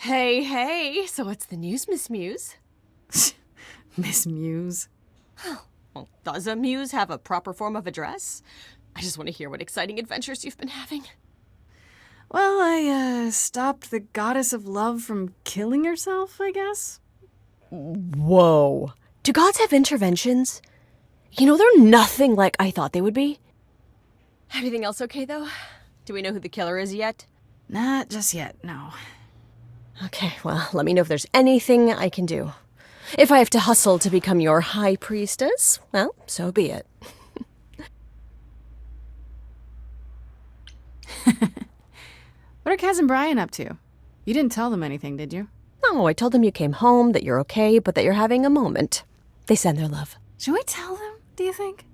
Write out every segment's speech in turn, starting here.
Hey, hey, so what's the news, Miss Muse? Miss Muse? Well, does a muse have a proper form of address? I just want to hear what exciting adventures you've been having. Well, I, stopped the goddess of love from killing herself, I guess? Whoa. Do gods have interventions? You know, they're nothing like I thought they would be. Everything else okay, though? Do we know who the killer is yet? Not just yet, no. Okay, well, let me know if there's anything I can do. If I have to hustle to become your high priestess, well, so be it. What are Kaz and Brian up to? You didn't tell them anything, did you? No, I told them you came home, that you're okay, but that you're having a moment. They send their love. Should we tell them, do you think?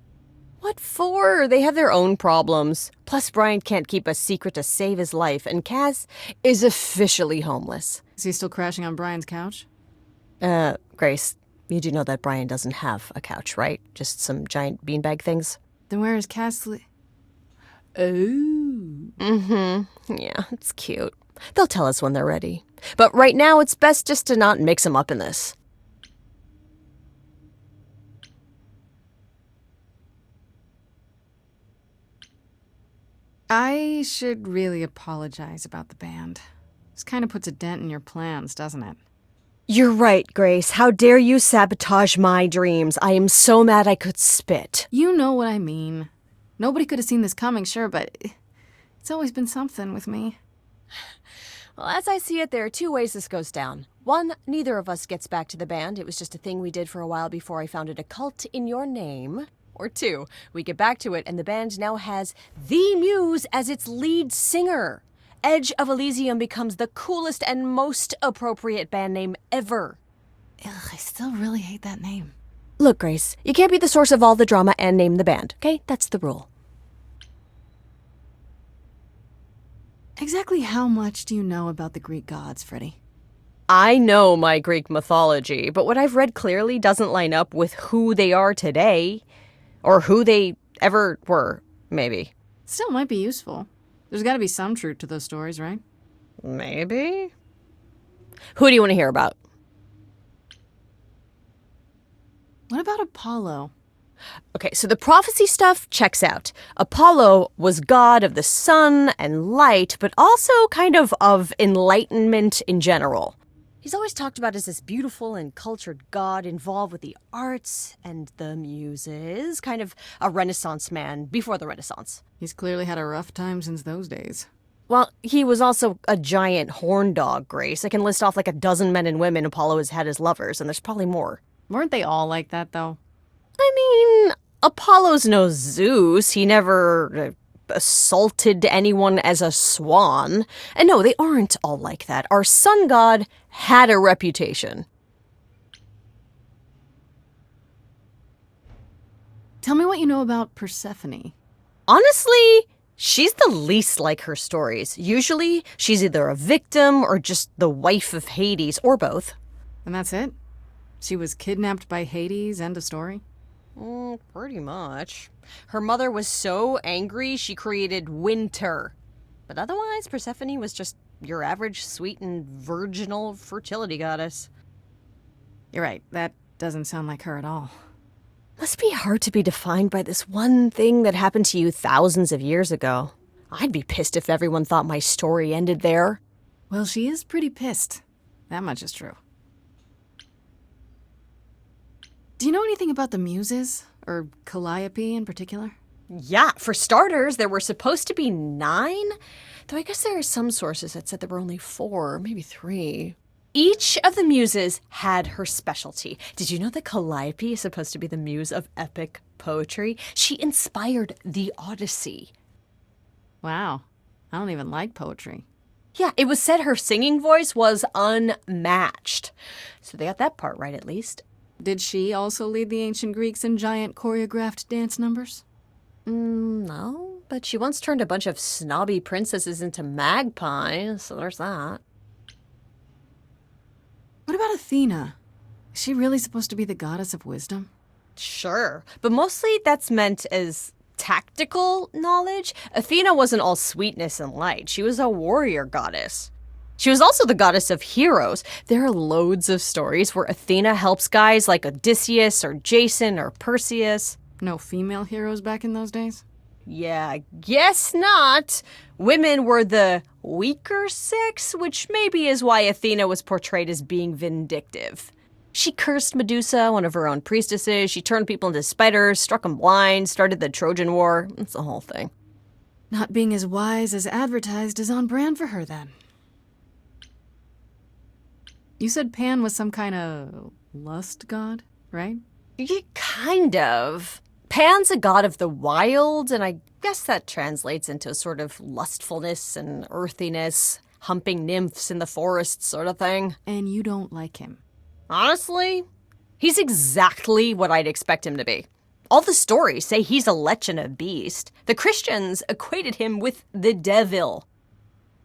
What for? They have their own problems. Plus, Brian can't keep a secret to save his life, and Kaz is officially homeless. Is he still crashing on Brian's couch? Grace, you do know that Brian doesn't have a couch, right? Just some giant beanbag things? Then where is Kaz Oh. Yeah, it's cute. They'll tell us when they're ready. But right now, it's best just to not mix them up in this. I should really apologize about the band. This kind of puts a dent in your plans, doesn't it? You're right, Grace. How dare you sabotage my dreams? I am so mad I could spit. You know what I mean. Nobody could have seen this coming, sure, but it's always been something with me. Well, as I see it, there are two ways this goes down. One, neither of us gets back to the band. It was just a thing we did for a while before I founded a cult in your name. Or two, we get back to it and the band now has the Muse as its lead singer. Edge of Elysium becomes the coolest and most appropriate band name ever. Ugh, I still really hate that name. Look, Grace, you can't be the source of all the drama and name the band, okay? That's the rule. Exactly how much do you know about the Greek gods, Freddie? I know my Greek mythology, but what I've read clearly doesn't line up with who they are today. Or who they ever were, maybe. Still might be useful. There's gotta be some truth to those stories, right? Maybe? Who do you want to hear about? What about Apollo? Okay, so the prophecy stuff checks out. Apollo was god of the sun and light, but also kind of enlightenment in general. He's always talked about as this beautiful and cultured god involved with the arts and the muses, kind of a Renaissance man before the Renaissance. He's clearly had a rough time since those days. Well, he was also a giant horn dog, Grace. I can list off like a dozen men and women Apollo has had as lovers, and there's probably more. Weren't they all like that, though? I mean, Apollo's no Zeus. He never assaulted anyone as a swan. And no, they aren't all like that. Our sun god had a reputation. Tell me what you know about Persephone. Honestly, she's the least like her stories. Usually, she's either a victim or just the wife of Hades, or both. And that's it? She was kidnapped by Hades, end of story? Pretty much. Her mother was so angry she created winter. But otherwise, Persephone was just your average sweet and virginal fertility goddess. You're right, that doesn't sound like her at all. Must be hard to be defined by this one thing that happened to you thousands of years ago. I'd be pissed if everyone thought my story ended there. Well, she is pretty pissed. That much is true. Do you know anything about the Muses? Or Calliope in particular? Yeah, for starters, there were supposed to be 9. Though I guess there are some sources that said there were only 4, maybe 3. Each of the muses had her specialty. Did you know that Calliope is supposed to be the muse of epic poetry? She inspired the Odyssey. Wow, I don't even like poetry. Yeah, it was said her singing voice was unmatched. So they got that part right, at least. Did she also lead the ancient Greeks in giant choreographed dance numbers? No, but she once turned a bunch of snobby princesses into magpies, so there's that. What about Athena? Is she really supposed to be the goddess of wisdom? Sure, but mostly that's meant as tactical knowledge. Athena wasn't all sweetness and light. She was a warrior goddess. She was also the goddess of heroes. There are loads of stories where Athena helps guys like Odysseus or Jason or Perseus. No female heroes back in those days? Yeah, guess not. Women were the weaker sex, which maybe is why Athena was portrayed as being vindictive. She cursed Medusa, one of her own priestesses. She turned people into spiders, struck them blind, started the Trojan War. It's the whole thing. Not being as wise as advertised is on brand for her, then. You said Pan was some kind of lust god, right? Yeah, kind of. Pan's a god of the wild, and I guess that translates into a sort of lustfulness and earthiness, humping nymphs in the forest sort of thing. And you don't like him. Honestly, he's exactly what I'd expect him to be. All the stories say he's a lech and a beast. The Christians equated him with the devil.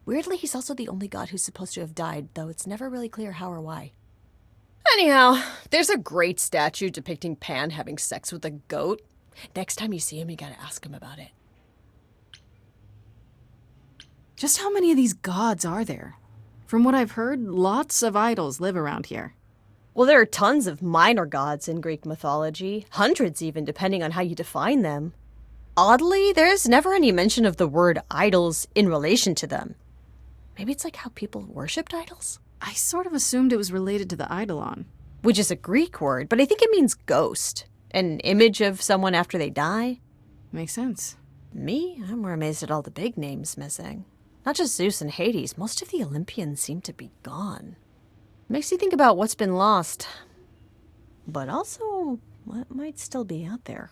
Weirdly, he's also the only god who's supposed to have died, though it's never really clear how or why. Anyhow, there's a great statue depicting Pan having sex with a goat. Next time you see him, you gotta ask him about it. Just how many of these gods are there? From what I've heard, lots of idols live around here. Well, there are tons of minor gods in Greek mythology, hundreds even, depending on how you define them. Oddly, there's never any mention of the word idols in relation to them. Maybe it's like how people worshipped idols? I sort of assumed it was related to the eidolon. Which is a Greek word, but I think it means ghost. An image of someone after they die. Makes sense. Me? I'm more amazed at all the big names missing. Not just Zeus and Hades, most of the Olympians seem to be gone. Makes you think about what's been lost, but also what might still be out there.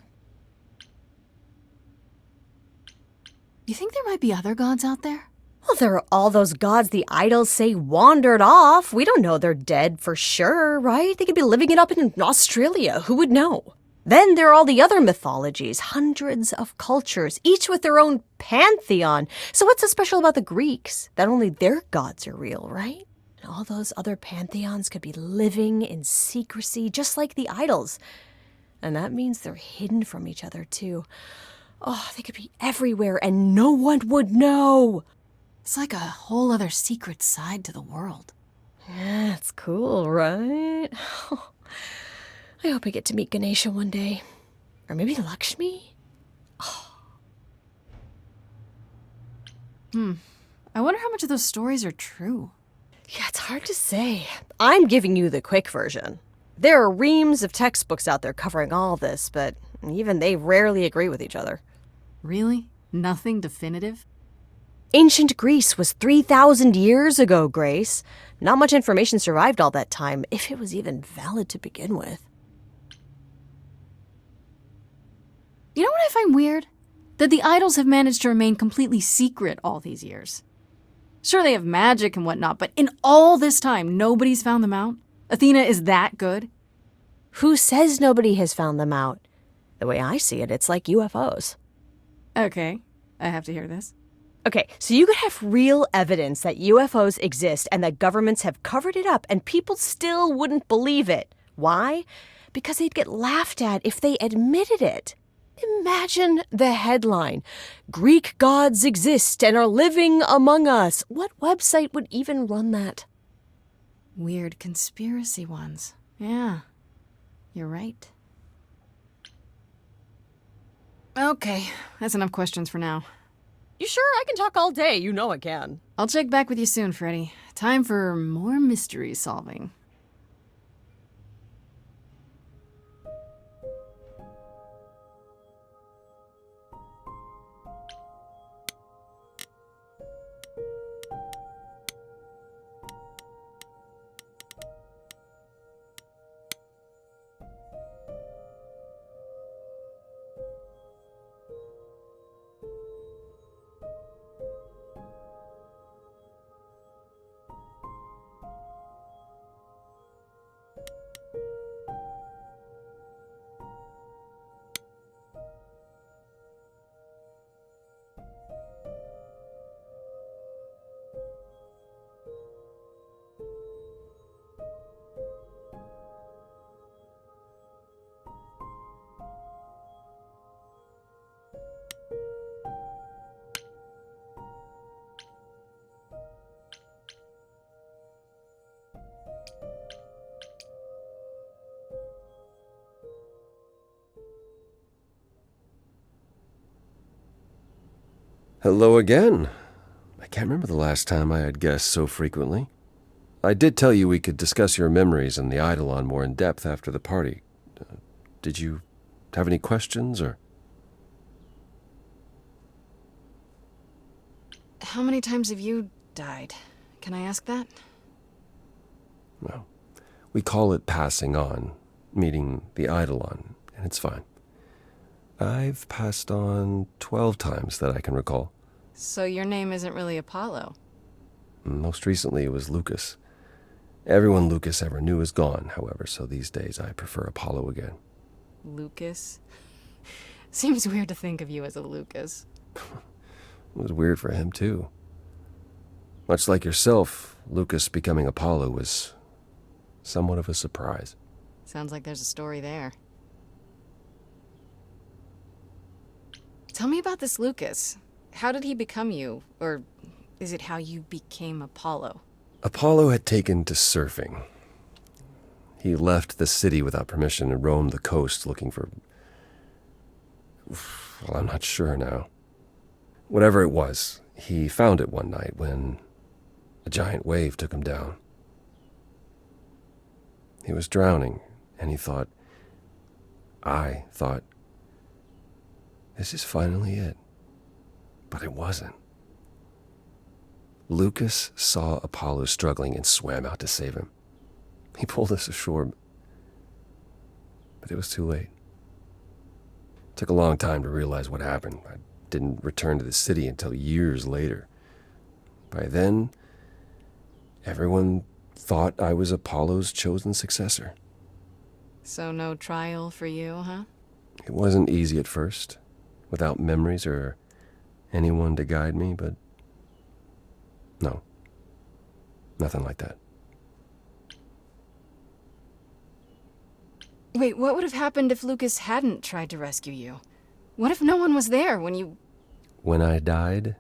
You think there might be other gods out there? Well, there are all those gods the idols say wandered off. We don't know they're dead for sure, right? They could be living it up in Australia. Who would know? Then there are all the other mythologies, hundreds of cultures, each with their own pantheon. So what's so special about the Greeks? That only their gods are real, right? And all those other pantheons could be living in secrecy, just like the idols. And that means they're hidden from each other, too. Oh, they could be everywhere and no one would know. It's like a whole other secret side to the world. Yeah, it's cool, right? I hope I get to meet Ganesha one day. Or maybe Lakshmi? I wonder how much of those stories are true. Yeah, it's hard to say. I'm giving you the quick version. There are reams of textbooks out there covering all this, but even they rarely agree with each other. Really? Nothing definitive? Ancient Greece was 3,000 years ago, Grace. Not much information survived all that time, if it was even valid to begin with. You know what I find weird? That the idols have managed to remain completely secret all these years. Sure, they have magic and whatnot, but in all this time, nobody's found them out? Athena is that good? Who says nobody has found them out? The way I see it, it's like UFOs. Okay, I have to hear this. Okay, so you could have real evidence that UFOs exist and that governments have covered it up and people still wouldn't believe it. Why? Because they'd get laughed at if they admitted it. Imagine the headline, "Greek gods exist and are living among us." What website would even run that? Weird conspiracy ones. Yeah, you're right. Okay, that's enough questions for now. You sure? I can talk all day. You know I can. I'll check back with you soon, Freddy. Time for more mystery solving. Hello again. I can't remember the last time I had guests so frequently. I did tell you we could discuss your memories and the Eidolon more in depth after the party. Did you have any questions, or? How many times have you died? Can I ask that? Well, we call it passing on, meeting the Eidolon, and it's fine. I've passed on 12 times that I can recall. So your name isn't really Apollo? Most recently it was Lucas. Everyone Lucas ever knew is gone, however, so these days I prefer Apollo again. Lucas? Seems weird to think of you as a Lucas. It was weird for him, too. Much like yourself, Lucas becoming Apollo was somewhat of a surprise. Sounds like there's a story there. Tell me about this Lucas. How did he become you? Or is it how you became Apollo? Apollo had taken to surfing. He left the city without permission and roamed the coast looking for... Well, I'm not sure now. Whatever it was, he found it one night when a giant wave took him down. He was drowning, and I thought, this is finally it. But it wasn't. Lucas saw Apollo struggling and swam out to save him. He pulled us ashore, but it was too late. It took a long time to realize what happened. I didn't return to the city until years later. By then, everyone thought I was Apollo's chosen successor. So no trial for you, huh? It wasn't easy at first, without memories or anyone to guide me, but no, nothing like that. Wait, what would have happened if Lucas hadn't tried to rescue you? What if no one was there when you... When I died,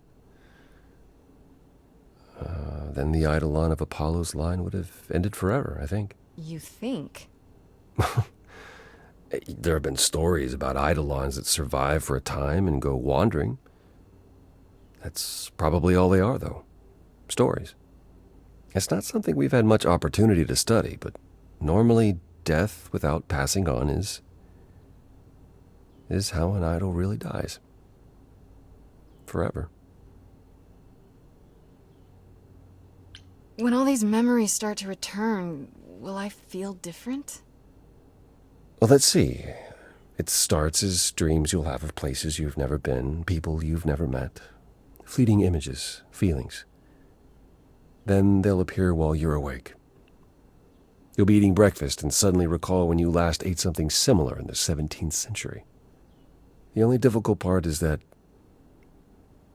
then the Eidolon of Apollo's line would have ended forever, I think. You think? There have been stories about Eidolons that survive for a time and go wandering. That's probably all they are, though. Stories. It's not something we've had much opportunity to study, but normally death without passing on is how an idol really dies. Forever. When all these memories start to return, will I feel different? Well, let's see. It starts as dreams you'll have of places you've never been, people you've never met, fleeting images, feelings. Then they'll appear while you're awake. You'll be eating breakfast and suddenly recall when you last ate something similar in the 17th century. The only difficult part is that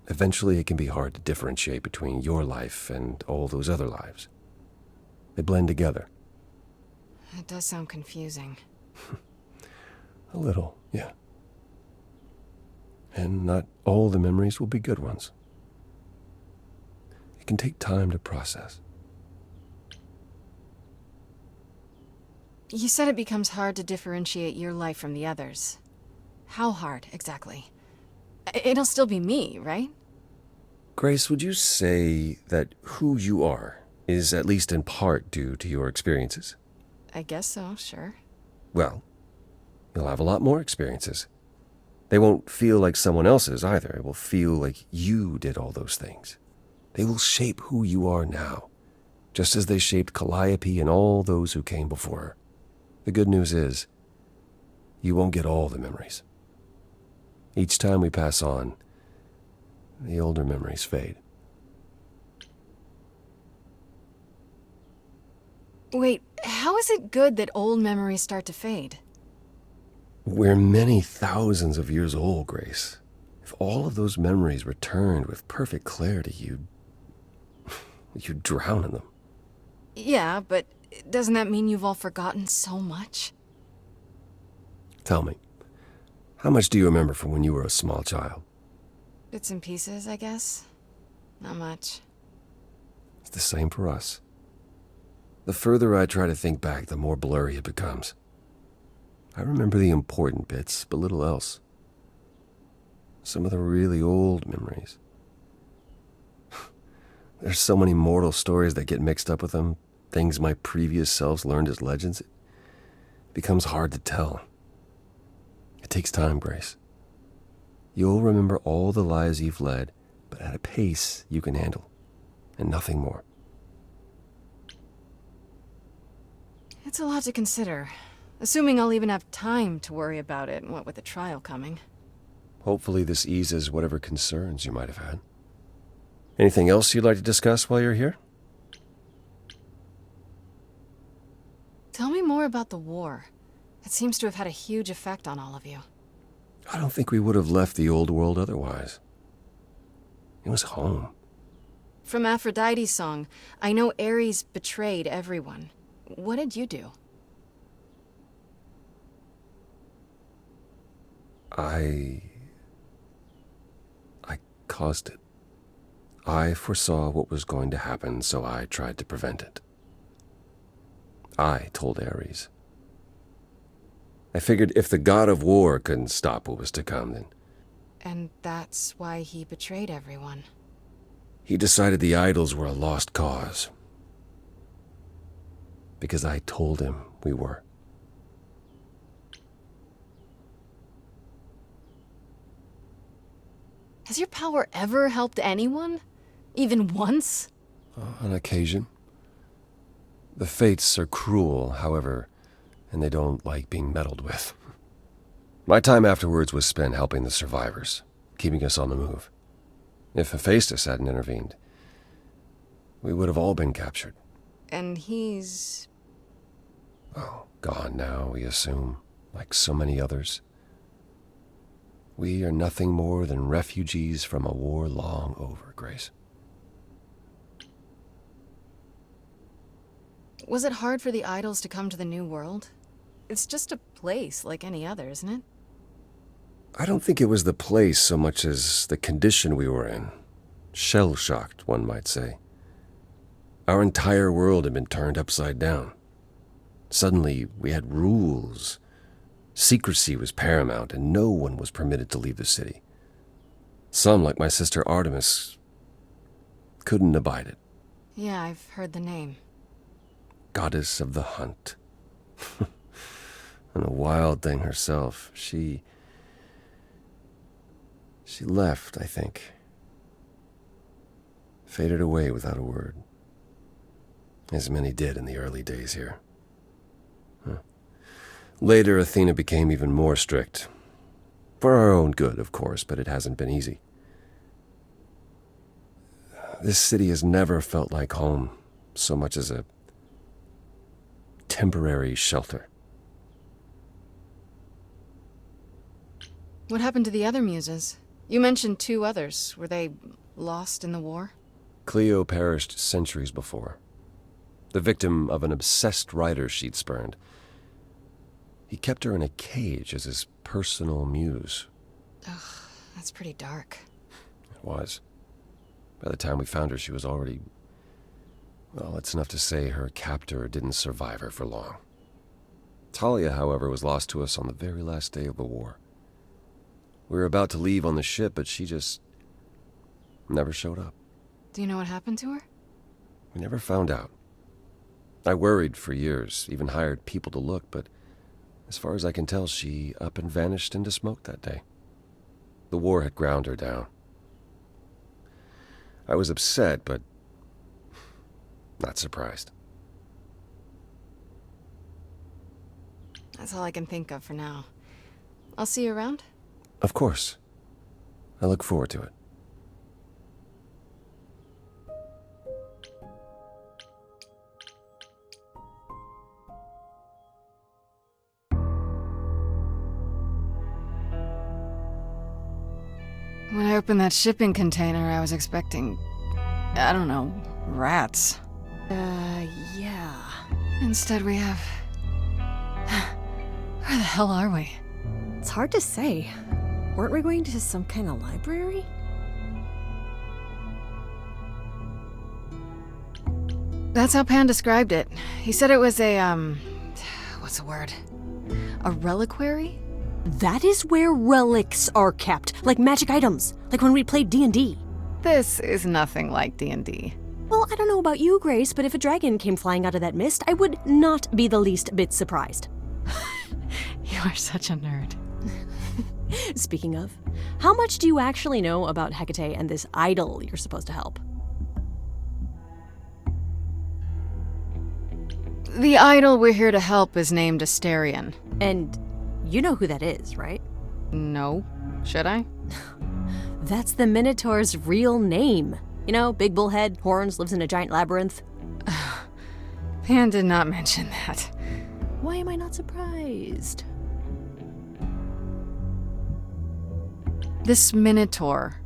eventually it can be hard to differentiate between your life and all those other lives. They blend together. It does sound confusing. A little, yeah. And not all the memories will be good ones. It can take time to process. You said it becomes hard to differentiate your life from the others. How hard, exactly? It'll still be me, right? Grace, would you say that who you are is at least in part due to your experiences? I guess so, sure. Well, you'll have a lot more experiences. They won't feel like someone else's either. It will feel like you did all those things. They will shape who you are now, just as they shaped Calliope and all those who came before her. The good news is, you won't get all the memories. Each time we pass on, the older memories fade. Wait, how is it good that old memories start to fade? We're many thousands of years old, Grace. If all of those memories returned with perfect clarity, you'd drown in them. Yeah, but doesn't that mean you've all forgotten so much? Tell me, how much do you remember from when you were a small child? Bits and pieces, I guess. Not much. It's the same for us. The further I try to think back, the more blurry it becomes. I remember the important bits, but little else. Some of the really old memories, There's so many mortal stories that get mixed up with them, things my previous selves learned as legends. It becomes hard to tell. It takes time, Grace. You'll remember all the lives you've led, but at a pace you can handle, and nothing more. It's a lot to consider. Assuming I'll even have time to worry about it, what with the trial coming. Hopefully this eases whatever concerns you might have had. Anything else you'd like to discuss while you're here? Tell me more about the war. It seems to have had a huge effect on all of you. I don't think we would have left the old world otherwise. It was home. From Aphrodite's song, I know Ares betrayed everyone. What did you do? I caused it. I foresaw what was going to happen, so I tried to prevent it. I told Ares. I figured if the god of war couldn't stop what was to come, then... And that's why he betrayed everyone. He decided the idols were a lost cause. Because I told him we were. Has your power ever helped anyone? Even once? On occasion. The fates are cruel, however, and they don't like being meddled with. My time afterwards was spent helping the survivors, keeping us on the move. If Hephaestus hadn't intervened, we would have all been captured. And he's... Oh, gone now, we assume, like so many others. We are nothing more than refugees from a war long over, Grace. Was it hard for the idols to come to the new world? It's just a place like any other, isn't it? I don't think it was the place so much as the condition we were in. Shell-shocked, one might say. Our entire world had been turned upside down. Suddenly, we had rules. Secrecy was paramount, and no one was permitted to leave the city. Some, like my sister Artemis, couldn't abide it. Yeah, I've heard the name. Goddess of the hunt. And a wild thing herself. She left, I think. Faded away without a word. As many did in the early days here. Later, Athena became even more strict. For our own good, of course, but it hasn't been easy. This city has never felt like home, so much as a temporary shelter. What happened to the other muses? You mentioned 2 others. Were they lost in the war? Cleo perished centuries before. The victim of an obsessed writer she'd spurned. He kept her in a cage as his personal muse. Ugh, that's pretty dark. It was. By the time we found her, she was already... Well, it's enough to say her captor didn't survive her for long. Talia, however, was lost to us on the very last day of the war. We were about to leave on the ship, but she just never showed up. Do you know what happened to her? We never found out. I worried for years, even hired people to look, but as far as I can tell, she up and vanished into smoke that day. The war had ground her down. I was upset, but not surprised. That's all I can think of for now. I'll see you around? Of course. I look forward to it. When I opened that shipping container, I was expecting, I don't know, rats. Yeah. Instead we have... Where the hell are we? It's hard to say. Weren't we going to some kind of library? That's how Pan described it. He said it was a, what's the word? A reliquary? That is where relics are kept, like magic items, like when we played D&D. This is nothing like D&D. Well, I don't know about you, Grace, but if a dragon came flying out of that mist, I would not be the least bit surprised. You are such a nerd. Speaking of, how much do you actually know about Hecate and this idol you're supposed to help? The idol we're here to help is named Asterion. And you know who that is, right? No. Should I? That's the Minotaur's real name. You know, big bullhead, horns, lives in a giant labyrinth. Pan did not mention that. Why am I not surprised? This Minotaur.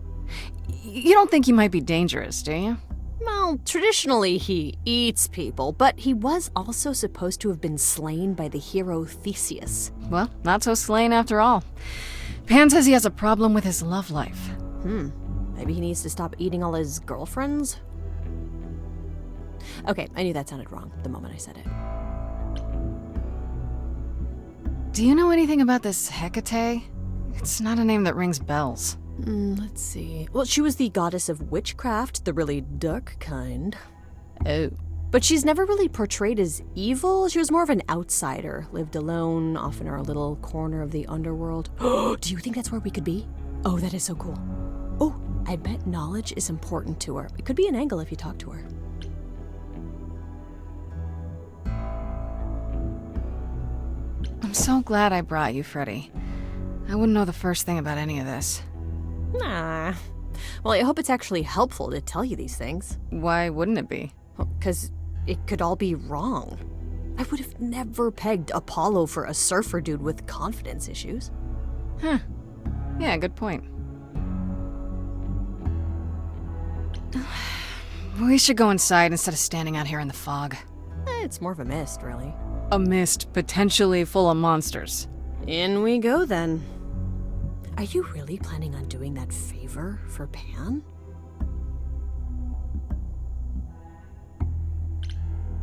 You don't think he might be dangerous, do you? Well, traditionally he eats people, but he was also supposed to have been slain by the hero Theseus. Well, not so slain after all. Pan says he has a problem with his love life. Maybe he needs to stop eating all his girlfriends? Okay, I knew that sounded wrong the moment I said it. Do you know anything about this Hecate? It's not a name that rings bells. Let's see. Well, she was the goddess of witchcraft, the really dark kind. Oh. But she's never really portrayed as evil. She was more of an outsider, lived alone, off in our little corner of the underworld. Do you think that's where we could be? Oh, that is so cool. Oh, I bet knowledge is important to her. It could be an angle if you talk to her. I'm so glad I brought you, Freddie. I wouldn't know the first thing about any of this. Nah. Well, I hope it's actually helpful to tell you these things. Why wouldn't it be? Well, 'cause it could all be wrong. I would have never pegged Apollo for a surfer dude with confidence issues. Huh. Yeah, good point. We should go inside instead of standing out here in the fog. It's more of a mist, really. A mist potentially full of monsters. In we go, then. Are you really planning on doing that favor for Pan?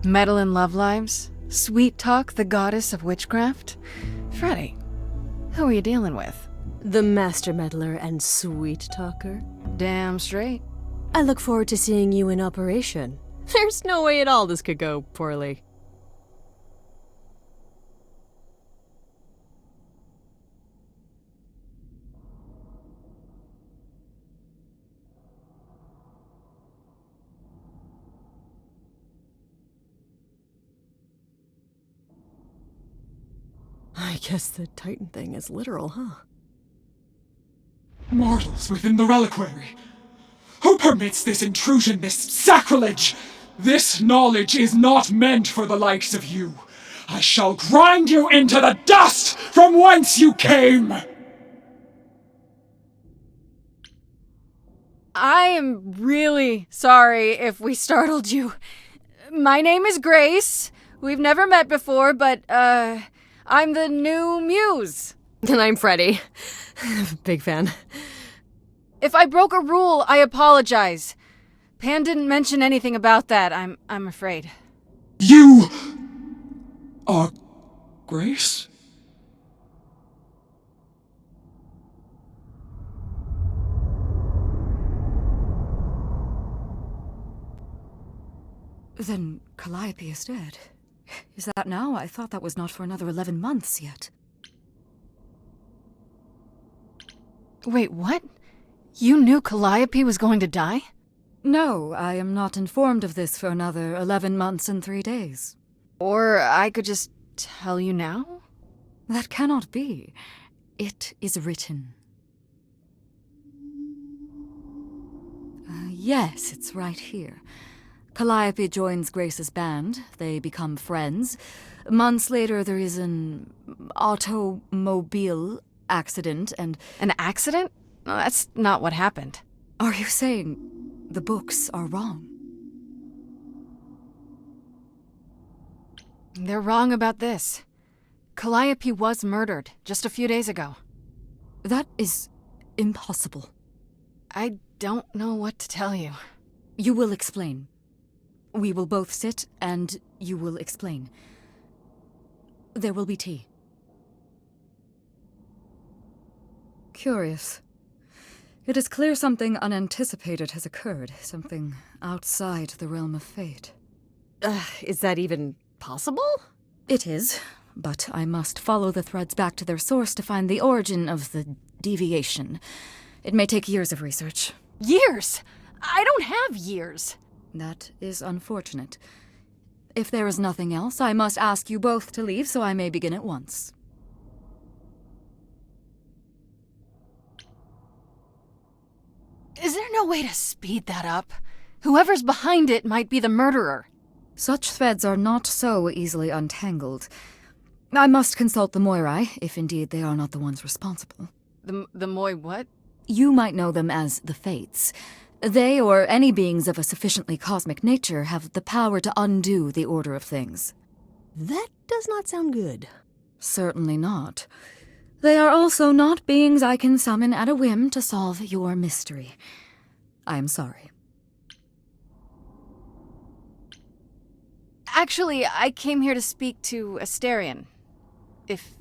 Meddle in love lives? Sweet Talk, the goddess of witchcraft? Freddie, who are you dealing with? The master meddler and sweet talker. Damn straight. I look forward to seeing you in operation. There's no way at all this could go poorly. I guess the Titan thing is literal, huh? Mortals within the reliquary. Who permits this intrusion, this sacrilege? This knowledge is not meant for the likes of you. I shall grind you into the dust from whence you came! I am really sorry if we startled you. My name is Grace. We've never met before, but, I'm the new muse. And I'm Freddie. Big fan. If I broke a rule, I apologize. Pan didn't mention anything about that, I'm afraid. You are Grace? Then Calliope is dead. Is that now? I thought that was not for another 11 months yet. Wait, what? You knew Calliope was going to die? No, I am not informed of this for another 11 months and 3 days. Or I could just tell you now? That cannot be. It is written. Yes, it's right here. Calliope joins Grace's band. They become friends. Months later, there is an automobile accident and... An accident? No, that's not what happened. Are you saying the books are wrong? They're wrong about this. Calliope was murdered just a few days ago. That is impossible. I don't know what to tell you. You will explain. We will both sit, and you will explain. There will be tea. Curious. It is clear something unanticipated has occurred, something outside the realm of fate. Is that even possible? It is, but I must follow the threads back to their source to find the origin of the deviation. It may take years of research. Years? I don't have years. That is unfortunate. If there is nothing else, I must ask you both to leave so I may begin at once. Is there no way to speed that up? Whoever's behind it might be the murderer. Such threads are not so easily untangled. I must consult the Moirai, if indeed they are not the ones responsible. The Moi what? You might know them as the Fates. They, or any beings of a sufficiently cosmic nature, have the power to undo the order of things. That does not sound good. Certainly not. They are also not beings I can summon at a whim to solve your mystery. I am sorry. Actually, I came here to speak to Asterion. If,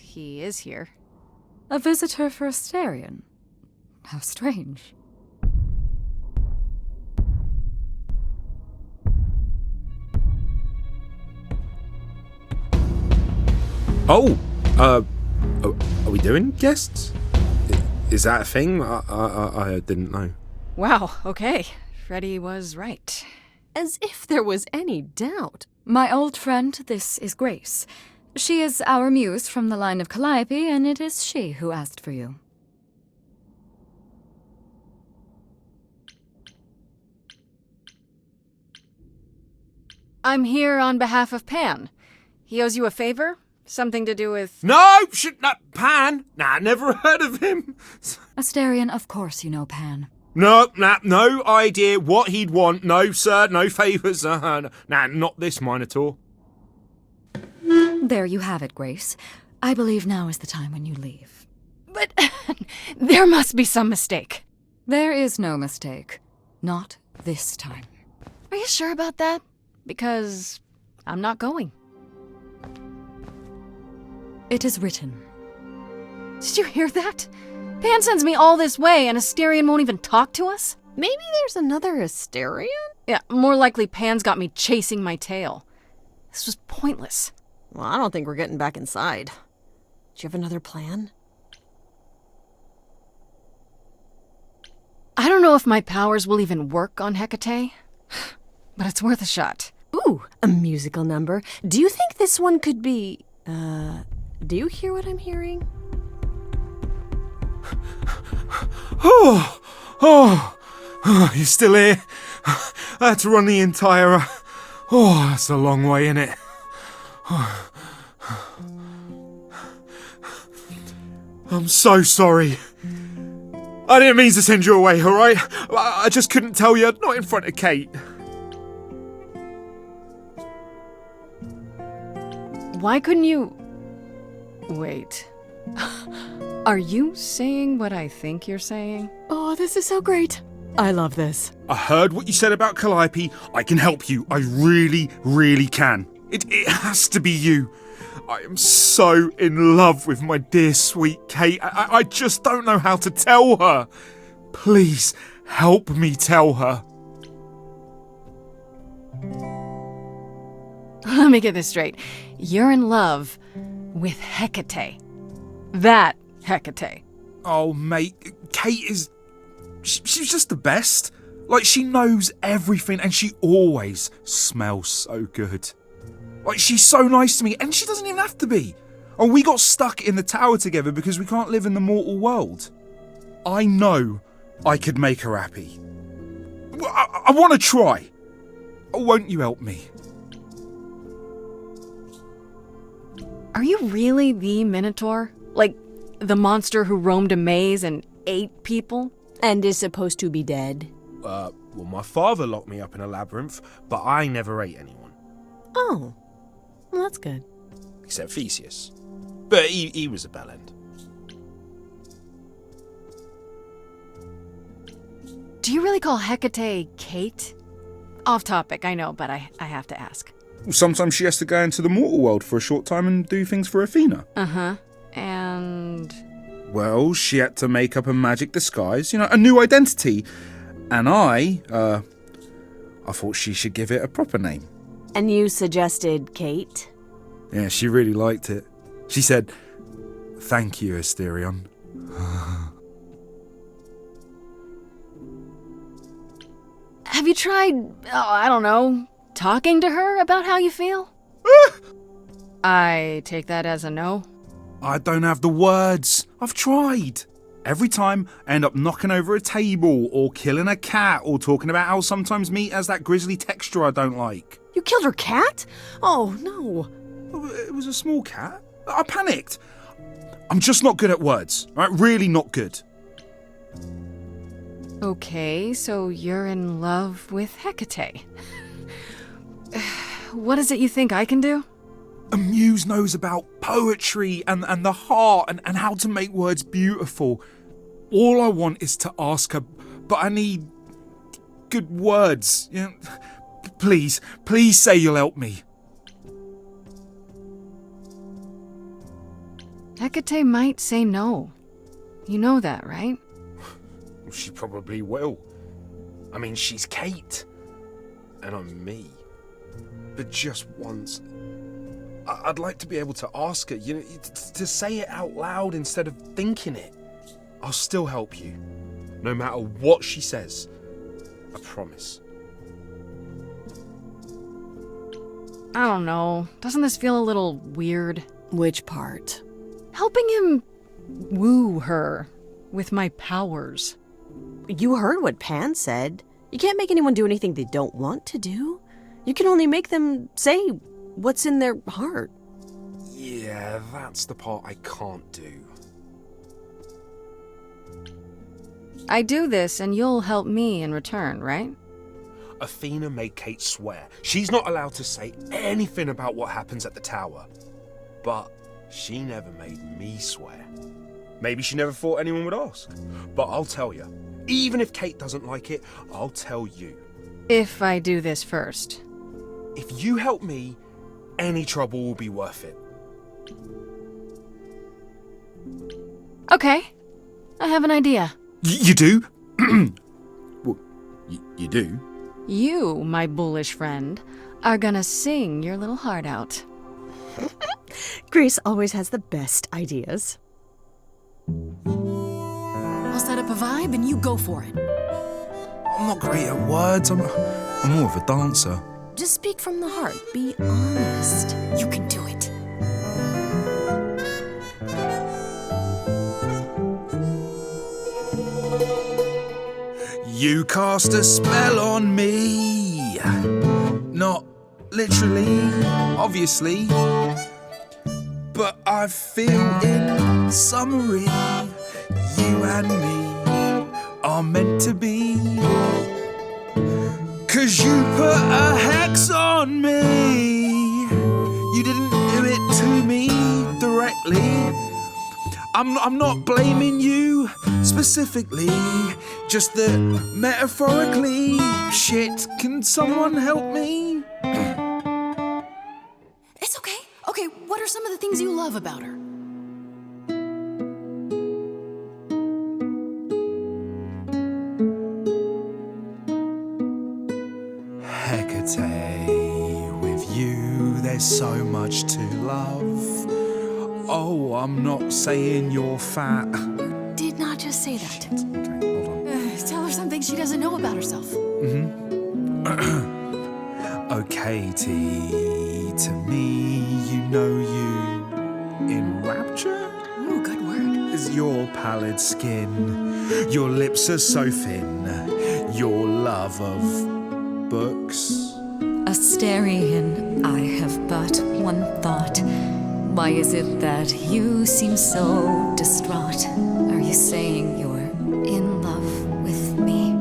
he is here. A visitor for Asterion? How strange. Oh! Are we doing guests? Is that a thing? I didn't know. Wow, okay. Freddy was right. As if there was any doubt. My old friend, this is Grace. She is our muse from the line of Calliope, and it is she who asked for you. I'm here on behalf of Pan. He owes you a favor? Something to do with... No! Not Pan! Nah, never heard of him. Asterion, of course you know Pan. No idea what he'd want. No, sir, no favours. Nah, not this Minotaur. There you have it, Grace. I believe now is the time when you leave. But there must be some mistake. There is no mistake. Not this time. Are you sure about that? Because I'm not going. It is written. Did you hear that? Pan sends me all this way and Asterion won't even talk to us? Maybe there's another Asterion? Yeah, more likely Pan's got me chasing my tail. This was pointless. Well, I don't think we're getting back inside. Do you have another plan? I don't know if my powers will even work on Hecate, but it's worth a shot. Ooh, a musical number. Do you think this one could be... do you hear what I'm hearing? Oh, you're still here? I had to run the entire... that's a long way, innit? I'm so sorry. I didn't mean to send you away, alright? I just couldn't tell you, not in front of Kate. Why couldn't you... Wait. Are you saying what I think you're saying? Oh, this is so great. I love this. I heard what you said about Calliope. I can help you. I really, really can. It has to be you. I am so in love with my dear sweet Kate. I just don't know how to tell her. Please, help me tell her. Let me get this straight. You're in love with Hecate. That Hecate. Oh, mate, Kate is... She's just the best. Like, she knows everything and she always smells so good. Like, she's so nice to me and she doesn't even have to be. And we got stuck in the tower together because we can't live in the mortal world. I know I could make her happy. I want to try. Won't you help me? Are you really the Minotaur? Like, the monster who roamed a maze and ate people? And is supposed to be dead? Well, my father locked me up in a labyrinth, but I never ate anyone. Oh, well, that's good. Except Theseus. But he was a bellend. Do you really call Hecate Kate? Off topic, I know, but I have to ask. Sometimes she has to go into the mortal world for a short time and do things for Athena. Uh-huh. And... Well, she had to make up a magic disguise, a new identity. And I thought she should give it a proper name. And you suggested Kate? Yeah, she really liked it. She said, "Thank you, Asterion." Have you tried, I don't know, talking to her about how you feel? I take that as a no. I don't have the words. I've tried. Every time I end up knocking over a table or killing a cat or talking about how sometimes meat has that grisly texture I don't like. You killed her cat? Oh, no. It was a small cat. I panicked. I'm just not good at words, right? Really not good. Okay, so you're in love with Hecate. What is it you think I can do? A muse knows about poetry and the heart and how to make words beautiful. All I want is to ask her, but I need good words. Please say you'll help me. Hecate might say no. You know that, right? She probably will. I mean, she's Kate. And I'm me. But just once, I'd like to be able to ask her, to say it out loud instead of thinking it. I'll still help you. No matter what she says. I promise. I don't know. Doesn't this feel a little weird? Which part? Helping him woo her with my powers. You heard what Pan said. You can't make anyone do anything they don't want to do. You can only make them say what's in their heart. Yeah, that's the part I can't do. I do this and you'll help me in return, right? Athena made Kate swear she's not allowed to say anything about what happens at the tower. But she never made me swear. Maybe she never thought anyone would ask. But I'll tell you, even if Kate doesn't like it, I'll tell you. If I do this first. If you help me, any trouble will be worth it. Okay, I have an idea. You do? Well, you do? You, my bullish friend, are gonna sing your little heart out. Grace always has the best ideas. I'll set up a vibe and you go for it. I'm not great at words. I'm more of a dancer. Just speak from the heart. Be honest. You can do it. You cast a spell on me. Not literally, obviously. But I feel in summary, you and me are meant to be. 'Cause you put a hex on me. You didn't do it to me directly. I'm not blaming you specifically, just that metaphorically. Shit, can someone help me? It's okay. Okay, what are some of the things you love about her? Hecate, with you there's so much to love. Oh, I'm not saying you're fat. Did not just say that. Okay, hold on. Tell her something she doesn't know about herself. Oh, Katie, to me, you know you enrapture? Ooh, good word. Is your pallid skin, your lips are so thin, your love of books. Asterion, I have but one thought. Why is it that you seem so distraught? Are you saying you're in love with me?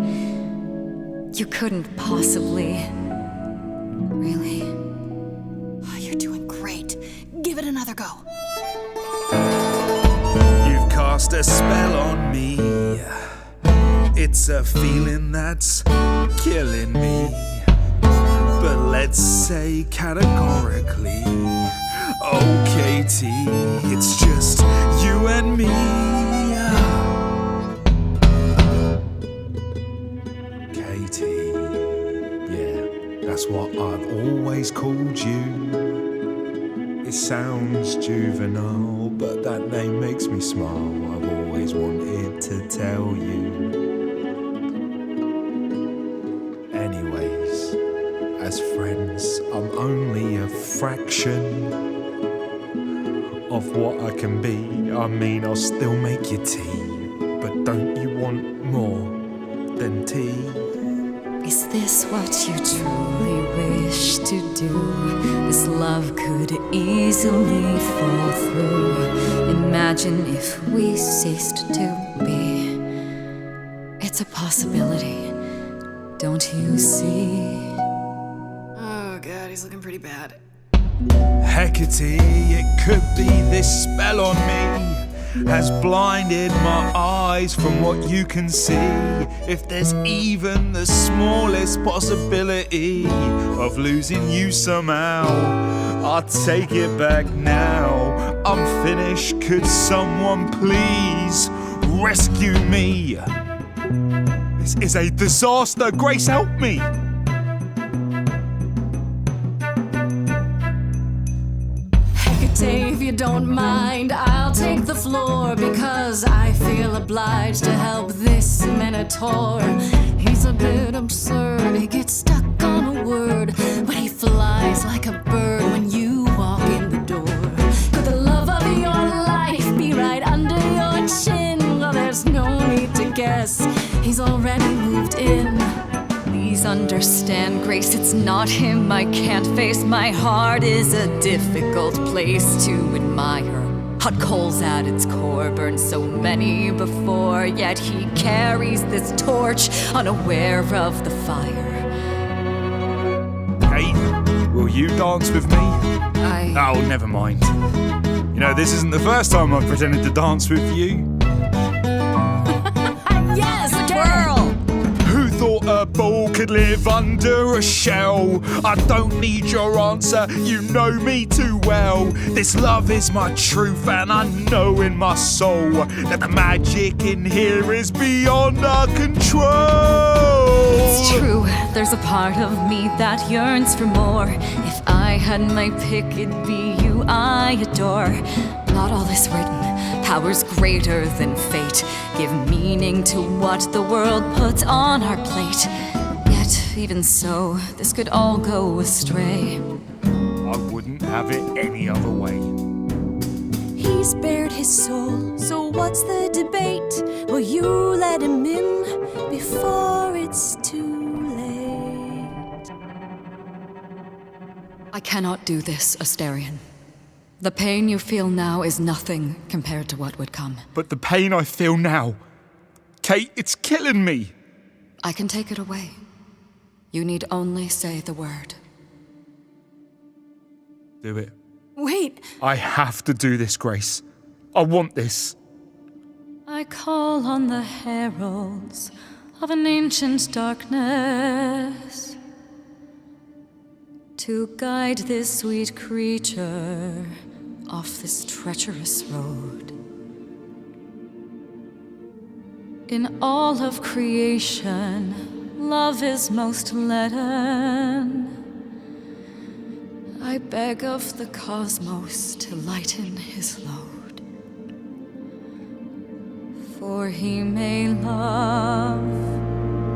You couldn't possibly. Really? Oh, you're doing great. Give it another go. You've cast a spell on me. It's a feeling that's killing me. But let's say categorically, oh Katie, it's just you and me. That's what I've always called you. It sounds juvenile, but that name makes me smile. I've always wanted to tell you. Anyways, as friends, I'm only a fraction of what I can be. I mean, I'll still make you tea, but don't you want more than tea? Is this what you truly wish to do? This love could easily fall through. Imagine if we ceased to be. It's a possibility, don't you see? Oh god, he's looking pretty bad. Hecate, it could be this spell on me has blinded my eyes from what you can see. If there's even the smallest possibility of losing you somehow, I'll take it back now. I'm finished, could someone please rescue me? This is a disaster, Grace, help me! If you don't mind, I'll take the floor because I feel obliged to help this minotaur. He's a bit absurd, he gets stuck on a word, but he flies like a bird when you walk in the door. Could the love of your life be right under your chin? Well, there's no need to guess, he's already moved in. Please understand, Grace, it's not him I can't face. My heart is a difficult place to admire. Hot coals at its core, burned so many before, yet he carries this torch, unaware of the fire. Kate, will you dance with me? Oh, never mind. You know, this isn't the first time I've pretended to dance with you. Yes, Twirl! Who thought a ball could live under a shell? I don't need your answer, you know me too well. This love is my truth, and I know in my soul that the magic in here is beyond our control. It's true, there's a part of me that yearns for more. If I had my pick, it'd be you I adore. Not all this written, powers greater than fate give meaning to what the world puts on our plate. Yet, even so, this could all go astray. I wouldn't have it any other way. He's bared his soul, so what's the debate? Will you let him in before it's too late? I cannot do this, Asterion. The pain you feel now is nothing compared to what would come. But the pain I feel now, Kate, it's killing me. I can take it away. You need only say the word. Do it. wait. I have to do this, Grace. I want this. I call on the heralds of an ancient darkness to guide this sweet creature off this treacherous road. In all of creation, love is most leaden. I beg of the cosmos to lighten his load. For he may love,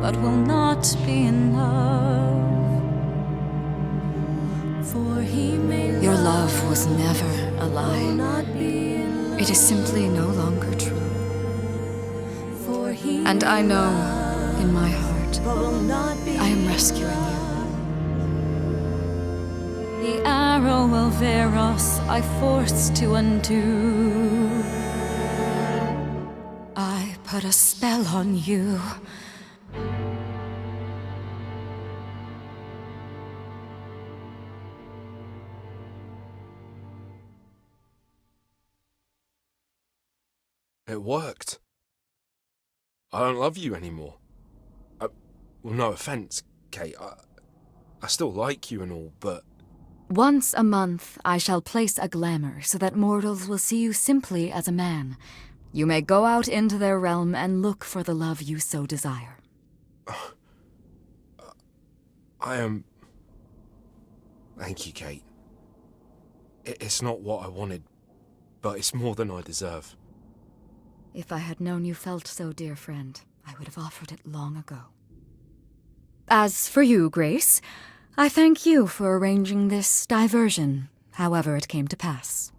but will not be in love. For he may Your love was never a lie. not be in love. It is simply no longer true. For he And I know, in my heart, will not be I am rescuing you. The arrow of Eros I forced to undo. I put a spell on you. It worked. I don't love you anymore. Well, no offense, Kate. I still like you and all, but... Once a month I shall place a glamour so that mortals will see you simply as a man. You may go out into their realm and look for the love you so desire. I am Thank you, Kate. It's not what I wanted, but it's more than I deserve. If I had known you felt so, dear friend, I would have offered it long ago. As for you, Grace, I thank you for arranging this diversion, however it came to pass.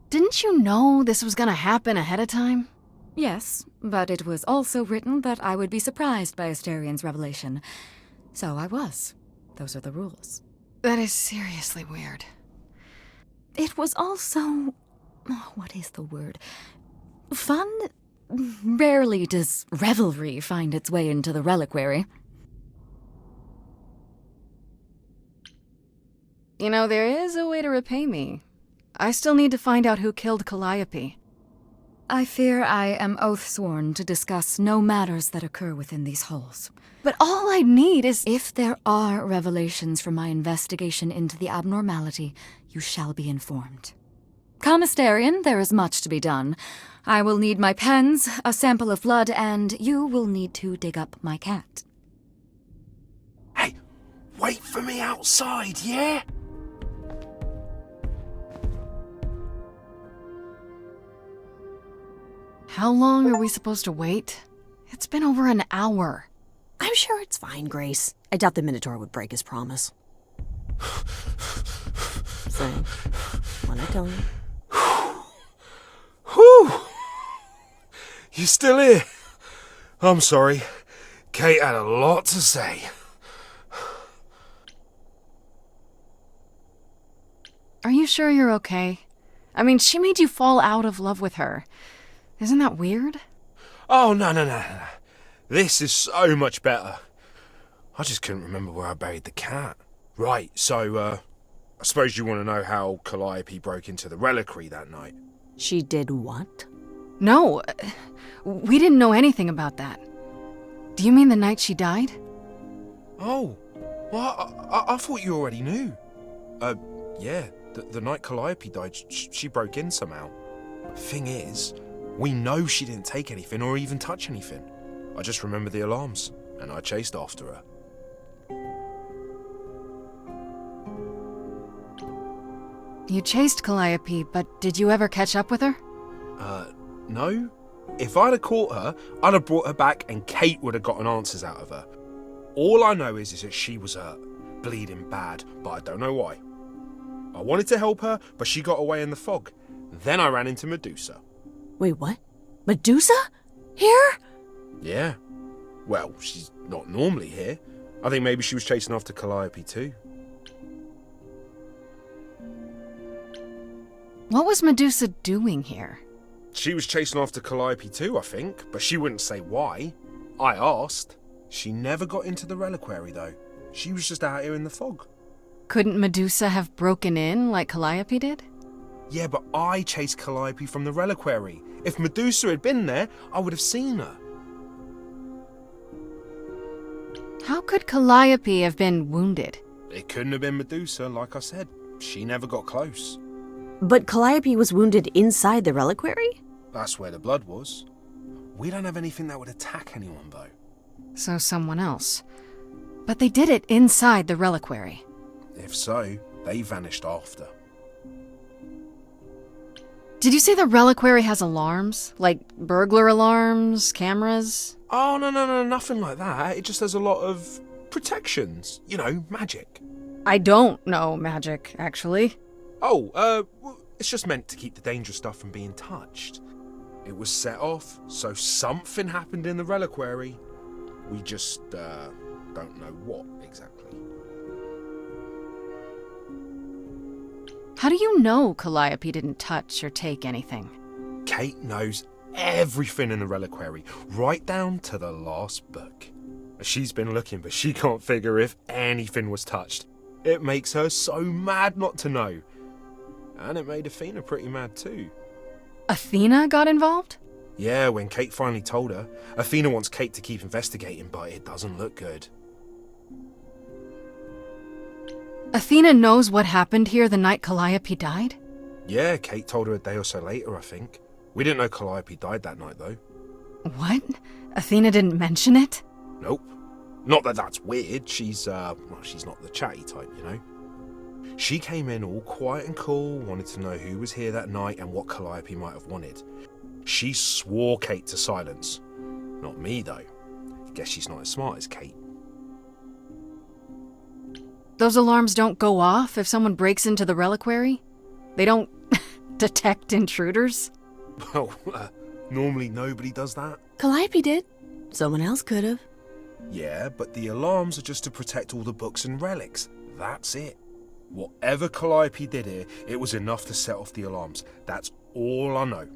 Didn't you know this was gonna happen ahead of time? Yes, but it was also written that I would be surprised by Asterian's revelation. So I was. Those are the rules. That is seriously weird. It was also... what is the word? Fun? Rarely does revelry find its way into the reliquary. You know, there is a way to repay me. I still need to find out who killed Calliope. I fear I am oath-sworn to discuss no matters that occur within these halls. But all I need is... If there are revelations from my investigation into the abnormality, you shall be informed. Come, Asterian, there is much to be done. I will need my pens, a sample of blood, and you will need to dig up my cat. Hey, wait for me outside, yeah? How long are we supposed to wait? It's been over an hour. I'm sure it's fine, Grace. I doubt the Minotaur would break his promise. So, when I tell you. Whew! You still here? I'm sorry. Kate had a lot to say. Are you sure you're okay? I mean, she made you fall out of love with her. Isn't that weird? Oh, no. This is so much better. I just couldn't remember where I buried the cat. Right, so, I suppose you want to know how Calliope broke into the reliquary that night. She did what? No, we didn't know anything about that. Do you mean the night she died? Oh, well, I thought you already knew. Yeah, the night Calliope died, she broke in somehow. Thing is, we know she didn't take anything or even touch anything. I just remember the alarms, and I chased after her. You chased Calliope, but did you ever catch up with her? No. If I'd have caught her, I'd have brought her back and Kate would have gotten answers out of her. All I know is that she was hurt, bleeding bad, but I don't know why. I wanted to help her, but she got away in the fog. Then I ran into Medusa. Wait, what? Medusa? Here? Yeah. Well, she's not normally here. I think maybe she was chasing after Calliope too. What was Medusa doing here? She was chasing after Calliope too, I think, but she wouldn't say why. I asked. She never got into the reliquary though. She was just out here in the fog. Couldn't Medusa have broken in like Calliope did? Yeah, but I chased Calliope from the reliquary. If Medusa had been there, I would have seen her. How could Calliope have been wounded? It couldn't have been Medusa, like I said. She never got close. But Calliope was wounded inside the reliquary? That's where the blood was. We don't have anything that would attack anyone, though. So someone else. But they did it inside the reliquary. If so, they vanished after. Did you say the reliquary has alarms? Like burglar alarms, cameras? Oh, no, nothing like that. It just has a lot of protections. You know, magic. I don't know magic, actually. Oh, it's just meant to keep the dangerous stuff from being touched. It was set off, so something happened in the reliquary. We just, don't know what exactly. How do you know Calliope didn't touch or take anything? Kate knows everything in the reliquary, right down to the last book. She's been looking, but she can't figure if anything was touched. It makes her so mad not to know. And it made Athena pretty mad too. Athena got involved? Yeah, when Kate finally told her. Athena wants Kate to keep investigating, but it doesn't look good. Athena knows what happened here the night Calliope died? Yeah, Kate told her a day or so later, I think. We didn't know Calliope died that night, though. What? Athena didn't mention it? Nope. Not that that's weird, she's not the chatty type, you know. She came in all quiet and cool, wanted to know who was here that night and what Calliope might have wanted. She swore Kate to silence. Not me, though. Guess she's not as smart as Kate. Those alarms don't go off if someone breaks into the reliquary? They don't detect intruders? Well, normally nobody does that. Calliope did. Someone else could have. Yeah, but the alarms are just to protect all the books and relics. That's it. Whatever Calliope did here, it was enough to set off the alarms. That's all I know.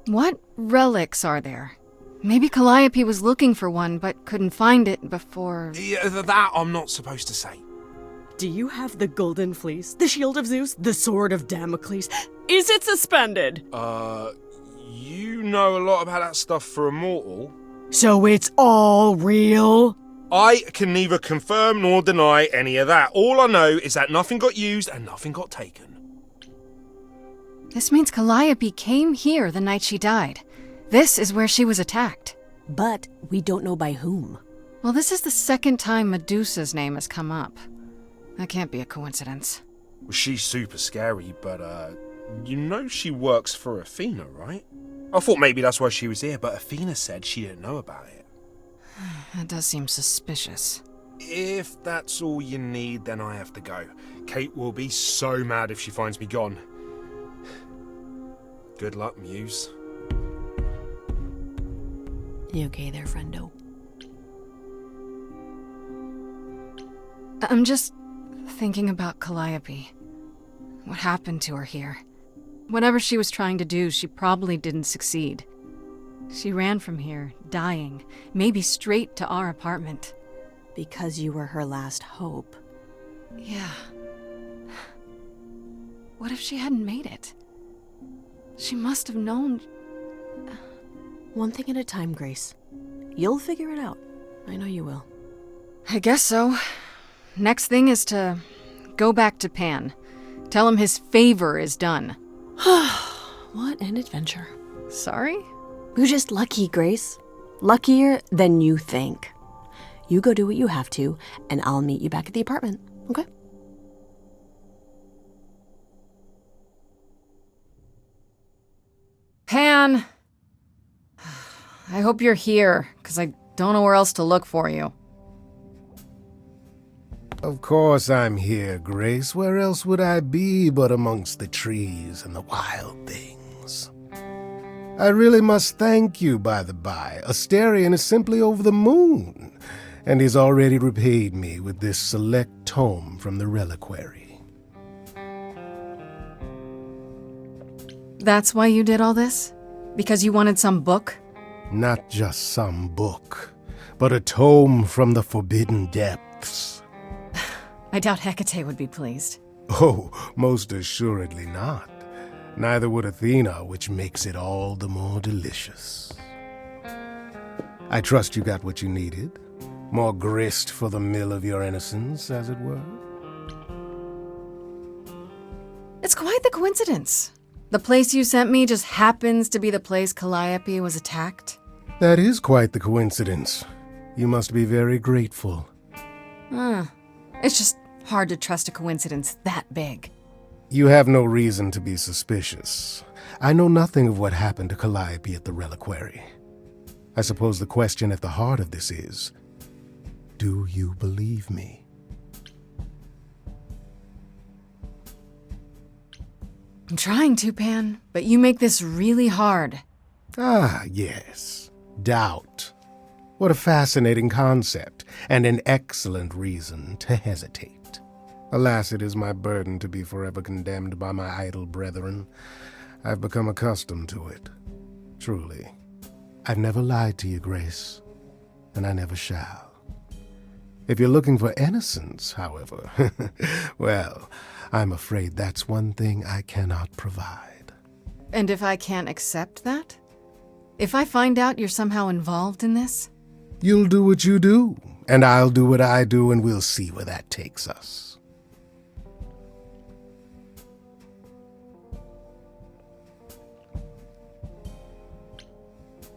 What relics are there? Maybe Calliope was looking for one, but couldn't find it before... Yeah, that I'm not supposed to say. Do you have the Golden Fleece, the Shield of Zeus, the Sword of Damocles? Is it suspended? You know a lot about that stuff for a mortal. So it's all real? I can neither confirm nor deny any of that. All I know is that nothing got used and nothing got taken. This means Calliope came here the night she died. This is where she was attacked. But we don't know by whom. Well, this is the second time Medusa's name has come up. That can't be a coincidence. Well, she's super scary, but, you know she works for Athena, right? I thought maybe that's why she was here, but Athena said she didn't know about it. That does seem suspicious. If that's all you need, then I have to go. Kate will be so mad if she finds me gone. Good luck, Muse. You okay there, friendo? I'm just thinking about Calliope. What happened to her here? Whatever she was trying to do, she probably didn't succeed. She ran from here, dying, maybe straight to our apartment. Because you were her last hope. Yeah. What if she hadn't made it? She must have known... One thing at a time, Grace. You'll figure it out. I know you will. I guess so. Next thing is to go back to Pan. Tell him his favor is done. What an adventure. Sorry? You're just lucky, Grace. Luckier than you think. You go do what you have to, and I'll meet you back at the apartment, okay? Pan! I hope you're here, because I don't know where else to look for you. Of course I'm here, Grace. Where else would I be but amongst the trees and the wild things? I really must thank you, by the by. Asterion is simply over the moon, and he's already repaid me with this select tome from the reliquary. That's why you did all this? Because you wanted some book? Not just some book, but a tome from the forbidden depths. I doubt Hecate would be pleased. Oh, most assuredly not. Neither would Athena, which makes it all the more delicious. I trust you got what you needed. More grist for the mill of your innocence, as it were. It's quite the coincidence. The place you sent me just happens to be the place Calliope was attacked. That is quite the coincidence. You must be very grateful. It's just hard to trust a coincidence that big. You have no reason to be suspicious. I know nothing of what happened to Calliope at the reliquary. I suppose the question at the heart of this is, do you believe me? I'm trying to, Pan, but you make this really hard. Ah, yes. Doubt. What a fascinating concept, and an excellent reason to hesitate. Alas, it is my burden to be forever condemned by my idle brethren. I've become accustomed to it. Truly. I've never lied to you, Grace, and I never shall. If you're looking for innocence, however, well, I'm afraid that's one thing I cannot provide. And if I can't accept that? If I find out you're somehow involved in this? You'll do what you do, and I'll do what I do, and we'll see where that takes us.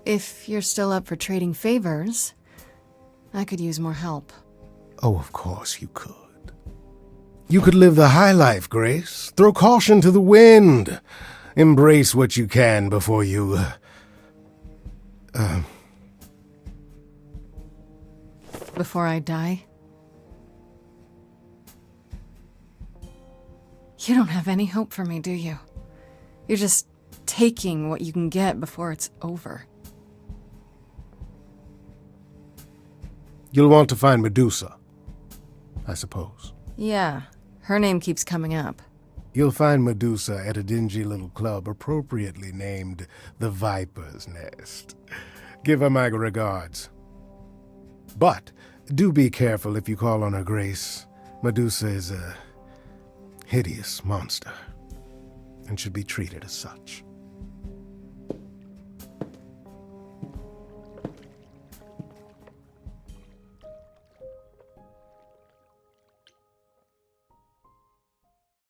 If you're still up for trading favors, I could use more help. Oh, of course you could. You could live the high life, Grace. Throw caution to the wind. Embrace what you can before you, Before I die? You don't have any hope for me, do you? You're just taking what you can get before it's over. You'll want to find Medusa, I suppose. Yeah, her name keeps coming up. You'll find Medusa at a dingy little club appropriately named the Viper's Nest. Give her my regards. But do be careful if you call on her, Grace. Medusa is a hideous monster and should be treated as such.